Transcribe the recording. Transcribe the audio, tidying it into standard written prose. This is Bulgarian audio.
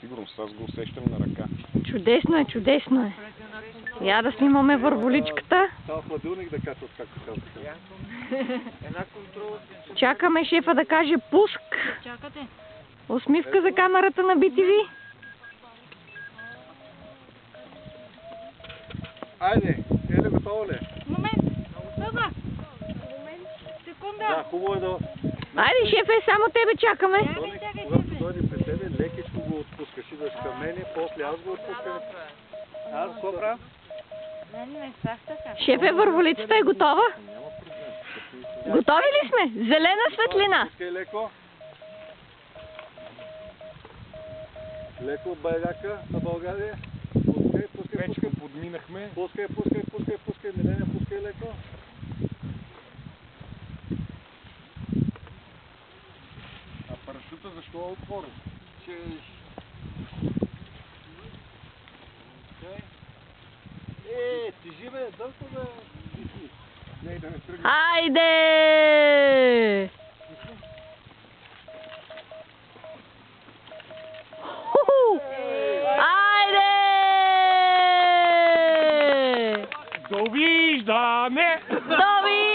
сигурност. Аз го усещам на ръка. Чудесно е, чудесно е. Я да снимаме върволичката. Това хладилник да качват, както казаха. Чакаме шефа да каже пуск. Чакате. Усмивка за камерата на BTV. Айде, еле готово ли? Момент. Съза. Секунда. Да, хубаво е да... Айде, шефе, само тебе чакаме. Когато дойде при тебе, лекичко го отпускаш и да ще към мене, после аз го отпускам. Аз какво правя? Не стах така. Шефе, върволицата е готова. Готови ли сме? Зелена светлина. Пускай леко. Леко байрака на България. Пускай, пускай, Вече пускай. го подминахме. Пускай, пускай, пускай, пускай. Миления, пускай леко. А парашута защо е отворен? Тежи бе, дълго бе. Не, да не тръгне. Айде! Ху-ху! Айде! Довиждане! Довиждане!